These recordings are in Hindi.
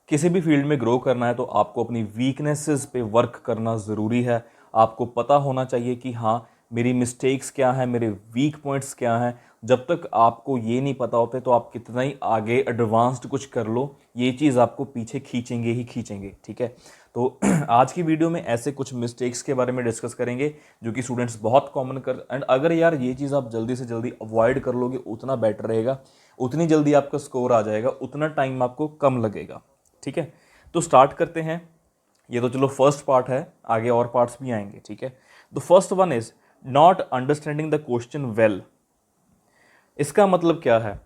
किसी भी फील्ड में ग्रो करना है तो आपको अपनी वीकनेसेस पे वर्क करना ज़रूरी है। आपको पता होना चाहिए कि हाँ, मेरी मिस्टेक्स क्या हैं, मेरे वीक पॉइंट्स क्या हैं। जब तक आपको ये नहीं पता होते तो आप कितना ही आगे एडवांस्ड कुछ कर लो, ये चीज़ आपको पीछे खींचेंगे ही खींचेंगे, ठीक है। तो आज की वीडियो में ऐसे कुछ मिस्टेक्स के बारे में डिस्कस करेंगे जो कि स्टूडेंट्स बहुत कॉमन कर, एंड अगर यार ये चीज़ आप जल्दी से जल्दी अवॉइड कर लोगे उतना बेटर रहेगा, उतनी जल्दी आपका स्कोर आ जाएगा, उतना टाइम आपको कम लगेगा, ठीक है। तो स्टार्ट करते हैं। ये तो चलो फर्स्ट पार्ट है, आगे और पार्ट्स भी आएंगे, ठीक है। The first one is not understanding the question well. इसका मतलब क्या है?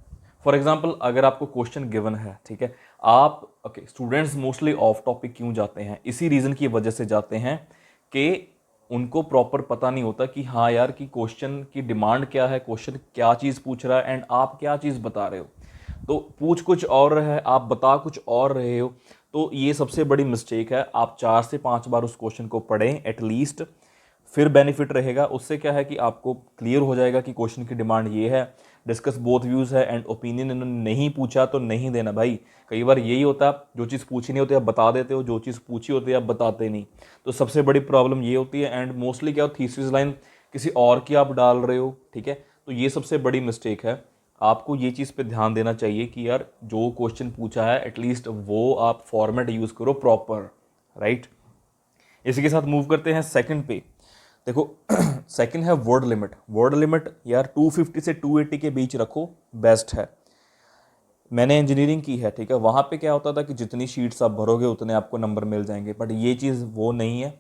फॉर एग्जाम्पल, अगर आपको क्वेश्चन गिवन है, ठीक है, आप okay, students mostly of topic क्यों जाते हैं? इसी रीज़न की वजह से जाते हैं कि उनको प्रॉपर पता नहीं होता कि हाँ यार, कि क्वेश्चन की डिमांड क्या है, क्वेश्चन क्या चीज़ पूछ रहा है एंड आप क्या चीज़ बता रहे हो। तो पूछ कुछ और है, आप बता कुछ और रहे हो। तो ये सबसे बड़ी मिस्टेक है। आप 4 से 5 बार उस क्वेश्चन को पढ़ें एटलीस्ट, फिर बेनिफिट रहेगा। उससे क्या है कि आपको क्लियर हो जाएगा कि क्वेश्चन की डिमांड ये है, डिस्कस बोथ व्यूज़ है एंड ओपिनियन। इन्होंने नहीं पूछा तो नहीं देना भाई। कई बार यही होता है, जो चीज़ पूछी नहीं होती आप बता देते हो, जो चीज़ पूछी होती है आप बताते नहीं। तो सबसे बड़ी प्रॉब्लम ये होती है। एंड मोस्टली क्या हो, थीसिस लाइन किसी और की आप डाल रहे हो, ठीक है। तो ये सबसे बड़ी मिस्टेक है। आपको ये चीज़ पे ध्यान देना चाहिए कि यार जो क्वेश्चन पूछा है एटलीस्ट वो आप फॉर्मेट यूज़ करो प्रॉपर, राइट। इसी के साथ मूव करते हैं सेकंड पे। देखो सेकंड है वर्ड लिमिट। वर्ड लिमिट यार 250 से 280 के बीच रखो, बेस्ट है। मैंने इंजीनियरिंग की है, ठीक है, वहाँ पे क्या होता था कि जितनी शीट्स आप भरोगे उतने आपको नंबर मिल जाएंगे, बट ये चीज़ वो नहीं है।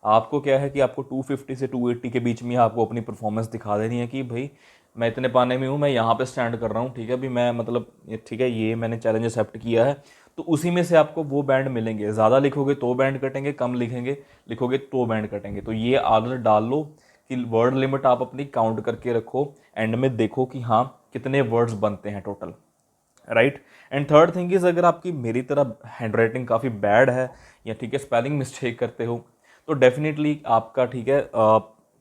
आपको क्या है कि आपको 250 से 280 के बीच में आपको अपनी परफॉर्मेंस दिखा देनी है कि भाई मैं इतने पाने में हूँ, मैं यहाँ पे स्टैंड कर रहा हूँ, ठीक है, अभी मैं मतलब ठीक है, ये मैंने चैलेंज एक्सेप्ट किया है। तो उसी में से आपको वो बैंड मिलेंगे। ज़्यादा लिखोगे तो बैंड कटेंगे, कम लिखोगे तो बैंड कटेंगे। तो ये आदत डाल लो कि वर्ड लिमिट आप अपनी काउंट करके रखो, एंड में देखो कि हाँ कितने वर्ड्स बनते हैं total, right. And third thing is, अगर आपकी मेरी तरह हैंड राइटिंग काफ़ी बैड है या ठीक है स्पेलिंग मिस्टेक करते हो तो डेफिनेटली आपका ठीक है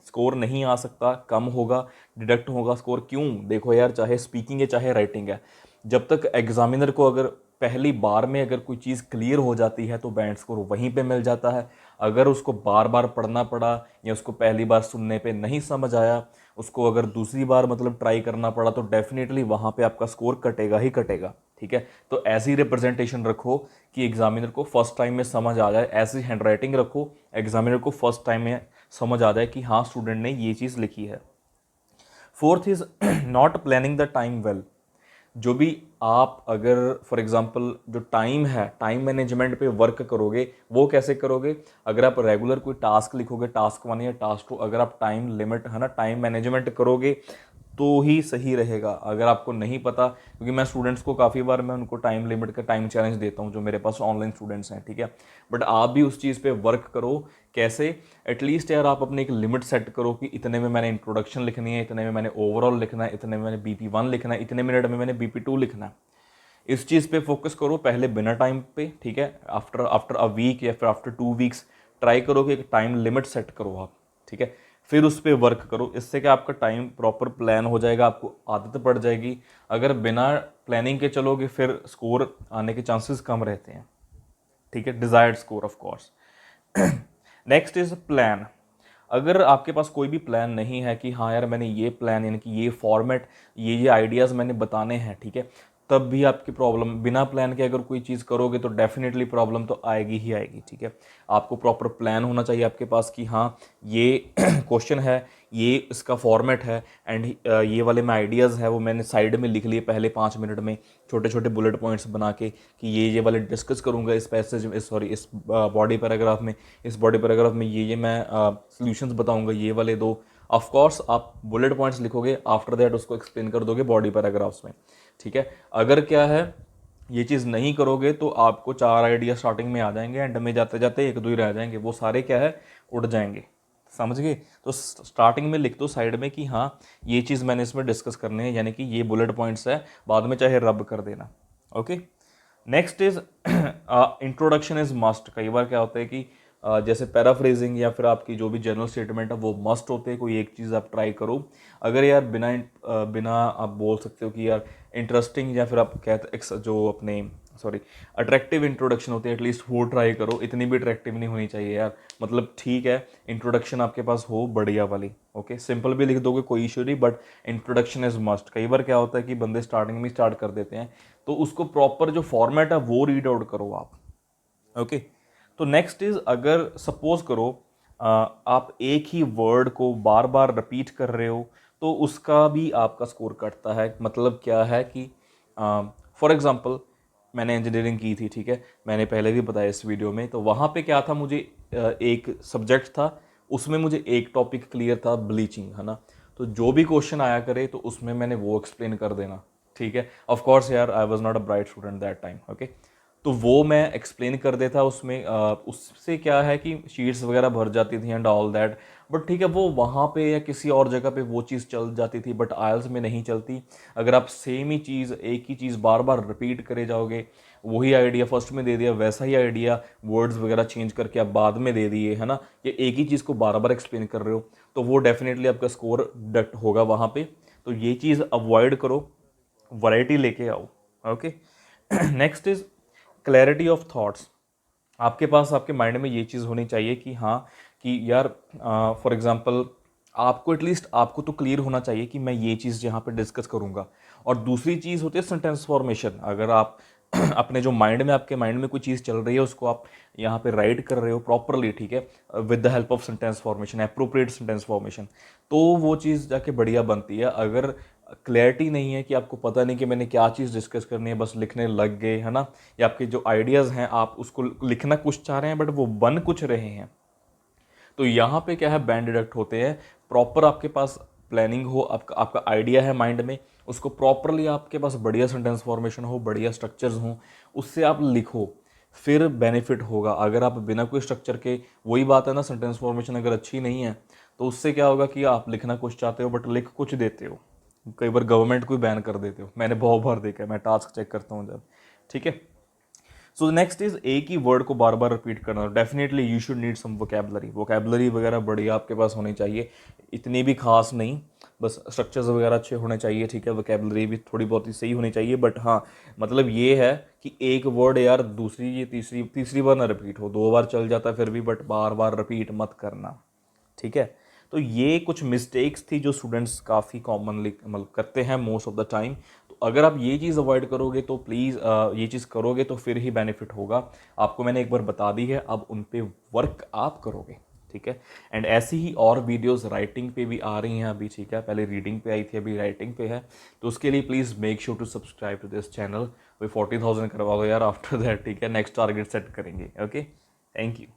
स्कोर नहीं आ सकता, कम होगा, डिडक्ट होगा स्कोर। क्यों? देखो यार, चाहे स्पीकिंग है चाहे राइटिंग है, जब तक एग्जामिनर को अगर पहली बार में अगर कोई चीज़ क्लियर हो जाती है तो बैंड स्कोर वहीं पे मिल जाता है। अगर उसको बार बार पढ़ना पड़ा या उसको पहली बार सुनने पे नहीं समझ आया, उसको अगर दूसरी बार मतलब ट्राई करना पड़ा, तो डेफिनेटली वहाँ पे आपका स्कोर कटेगा ही कटेगा, ठीक है। तो ऐसी रिप्रेजेंटेशन रखो कि एग्जामिनर को फर्स्ट टाइम में समझ आ जाए, ऐसी हैंड राइटिंग रखो एग्जामिनर को फर्स्ट टाइम में समझ आ जाए कि हाँ स्टूडेंट ने ये चीज़ लिखी है। Fourth is not planning the time well. जो भी आप अगर फॉर एग्जांपल जो टाइम है, टाइम मैनेजमेंट पे वर्क करोगे, वो कैसे करोगे? अगर आप रेगुलर कोई टास्क लिखोगे, टास्क 1 या टास्क 2, अगर आप टाइम लिमिट है ना, टाइम मैनेजमेंट करोगे तो ही सही रहेगा। अगर आपको नहीं पता, क्योंकि मैं स्टूडेंट्स को काफ़ी बार मैं उनको टाइम लिमिट का टाइम चैलेंज देता हूँ, जो मेरे पास ऑनलाइन स्टूडेंट्स हैं, ठीक है। बट आप भी उस चीज़ पे वर्क करो। कैसे? एटलीस्ट यार आप अपने एक लिमिट सेट करो कि इतने में मैंने इंट्रोडक्शन लिखनी है, इतने में मैंने ओवरऑल लिखना है, इतने में मैंने BP1 लिखना है, इतने मिनट में मैंने BP2 लिखना है। इस चीज़ पे फोकस करो पहले बिना टाइम पे, ठीक है। आफ्टर आफ्टर अ वीक या फिर आफ्टर 2 वीक्स ट्राई करो कि एक टाइम लिमिट सेट करो आप, ठीक है। फिर उस पर वर्क करो। इससे क्या आपका टाइम प्रॉपर प्लान हो जाएगा, आपको आदत पड़ जाएगी। अगर बिना प्लानिंग के चलोगे फिर स्कोर आने के चांसेस कम रहते हैं, ठीक है, desired score of course. Next is plan. अगर आपके पास कोई भी प्लान नहीं है कि हाँ यार मैंने ये प्लान यानी कि ये फॉर्मेट, ये आइडियाज़ मैंने बताने हैं, ठीक है, तब भी आपकी प्रॉब्लम, बिना प्लान के अगर कोई चीज़ करोगे तो डेफिनेटली प्रॉब्लम तो आएगी ही आएगी, ठीक है। आपको प्रॉपर प्लान होना चाहिए आपके पास कि हाँ ये क्वेश्चन है, ये इसका फॉर्मेट है, एंड ये वाले मैं आइडियाज़ है वो मैंने साइड में लिख लिए पहले 5 मिनट में, छोटे छोटे बुलेट पॉइंट्स बना के कि ये वाले डिस्कस करूँगा इस पैसेज में, सॉरी इस बॉडी पैराग्राफ में, इस बॉडी पैराग्राफ में ये मैं सॉल्यूशंस बताऊंगा, ये वाले दो। ऑफ कोर्स आप बुलेट पॉइंट्स लिखोगे, आफ्टर दैट उसको एक्सप्लेन कर दोगे बॉडी पैराग्राफ्स में, ठीक है। अगर क्या है ये चीज़ नहीं करोगे तो आपको 4 आइडिया स्टार्टिंग में आ जाएंगे, एंड में जाते जाते 1-2 ही रह जाएंगे, वो सारे क्या है उड़ जाएंगे, समझ गए। तो स्टार्टिंग में लिख दो साइड में कि हाँ ये चीज़ मैंने इसमें डिस्कस करनी है, यानी कि ये बुलेट पॉइंट्स है, बाद में चाहे रब कर देना, okay. Next is introduction is must. कई बार क्या होता है कि जैसे पैराफ्रेजिंग या फिर आपकी जो भी जनरल स्टेटमेंट है वो मस्ट होते हैं। कोई एक चीज़ आप ट्राई करो। अगर यार बिना बिना आप बोल सकते हो कि यार इंटरेस्टिंग, या फिर आप कहते जो अपने सॉरी अट्रैक्टिव इंट्रोडक्शन होती है, एटलीस्ट वो ट्राई करो। इतनी भी अट्रैक्टिव नहीं होनी चाहिए यार, मतलब ठीक है इंट्रोडक्शन आपके पास हो बढ़िया वाली, ओके सिंपल भी लिख दोगे कोई इशू नहीं, बट इंट्रोडक्शन इज मस्ट। कई बार क्या होता है कि बंदे स्टार्टिंग में स्टार्ट कर देते हैं, तो उसको प्रॉपर जो फॉर्मेट है वो रीड आउट करो आप, ओके। तो नेक्स्ट इज, अगर सपोज करो आप एक ही वर्ड को बार बार रिपीट कर रहे हो, तो उसका भी आपका स्कोर कटता है। मतलब क्या है कि फॉर एग्जांपल मैंने इंजीनियरिंग की थी, ठीक है, मैंने पहले भी बताया इस वीडियो में। तो वहाँ पे क्या था, मुझे एक सब्जेक्ट था, उसमें मुझे एक टॉपिक क्लियर था, ब्लीचिंग, है ना। तो जो भी क्वेश्चन आया करे तो उसमें मैंने वो एक्सप्लेन कर देना, ठीक है। ऑफ कोर्स यार I was not a bright student that time, okay. तो वो मैं एक्सप्लेन कर देता उसमें, उससे क्या है कि शीट्स वगैरह भर जाती थी एंड ऑल दैट, बट ठीक है वो वहाँ पे या किसी और जगह पे वो चीज़ चल जाती थी, बट आयल्स में नहीं चलती। अगर आप सेम ही चीज़, एक ही चीज़ बार बार रिपीट करे जाओगे, वही आइडिया फर्स्ट में दे दिया, वैसा ही आइडिया वर्ड्स वगैरह चेंज करके आप बाद में दे दिए, है ना, या एक ही चीज़ को बार बार एक्सप्लेन कर रहे हो, तो वो डेफिनेटली आपका स्कोर डट होगा वहाँ पे। तो ये चीज़ अवॉइड करो, वैरायटी लेके आओ, okay. Next is clarity of thoughts. आपके पास आपके माइंड में ये चीज़ होनी चाहिए कि हाँ, कि यार फॉर एग्जांपल आपको एटलीस्ट आपको तो क्लियर होना चाहिए कि मैं ये चीज़ यहाँ पे डिस्कस करूँगा। और दूसरी चीज़ होती है सेंटेंस फॉर्मेशन। अगर आप अपने जो माइंड में, आपके माइंड में कोई चीज़ चल रही है, उसको आप यहाँ पे राइट कर रहे हो प्रॉपरली, ठीक है, with the help of sentence formation, appropriate sentence formation, तो वो चीज़ जाके बढ़िया बनती है। अगर क्लैरिटी नहीं है कि आपको पता नहीं कि मैंने क्या चीज़ डिस्कस करनी है, बस लिखने लग गए, है ना, या आपके जो आइडियाज़ हैं आप उसको लिखना कुछ चाह रहे हैं बट वो बन कुछ रहे हैं, तो यहाँ पे क्या है, बैंड डिडक्ट होते हैं। प्रॉपर आपके पास प्लानिंग हो, आपका आपका आइडिया है माइंड में, उसको प्रॉपरली आपके पास बढ़िया सेंटेंस फॉर्मेशन हो, बढ़िया स्ट्रक्चर्स हों, उससे आप लिखो, फिर बेनिफिट होगा। अगर आप बिना कोई स्ट्रक्चर के, वही बात है ना, सेंटेंस फॉर्मेशन अगर अच्छी नहीं है तो उससे क्या होगा कि आप लिखना कुछ चाहते हो बट लिख कुछ देते हो, कई बार गवर्नमेंट को बैन कर देते हो। मैंने बहुत बार देखा है, मैं टास्क चेक करता हूँ जब, ठीक है। सो नेक्स्ट इज, एक ही वर्ड को बार बार रिपीट करना। Definitely you should need some vocabulary, vocabulary वगैरह बढ़िया आपके पास होनी चाहिए, इतनी भी खास नहीं, बस स्ट्रक्चर्स वगैरह अच्छे होने चाहिए, ठीक है। वोकेबलरी भी थोड़ी बहुत ही सही होनी चाहिए, बट हाँ मतलब ये है कि एक वर्ड यार दूसरी, ये तीसरी तीसरी बार ना रिपीट हो, 2 बार चल जाता है फिर भी, बट बार बार रिपीट मत करना, ठीक है। तो ये कुछ मिस्टेक्स थी जो स्टूडेंट्स काफ़ी कॉमनली मतलब करते हैं मोस्ट ऑफ द टाइम। तो अगर आप ये चीज़ अवॉइड करोगे तो प्लीज़ ये चीज़ करोगे तो फिर ही बेनिफिट होगा। आपको मैंने एक बार बता दी है, अब उन पे वर्क आप करोगे, ठीक है। एंड ऐसी ही और वीडियोस राइटिंग पे भी आ रही हैं अभी, ठीक है, पहले रीडिंग पे आई थी, अभी राइटिंग पे है। तो उसके लिए please make sure to subscribe to this channel. वही 40,000 करवा दो यार आफ्टर दैट, ठीक है, नेक्स्ट टारगेट सेट करेंगे, ओके। Thank you.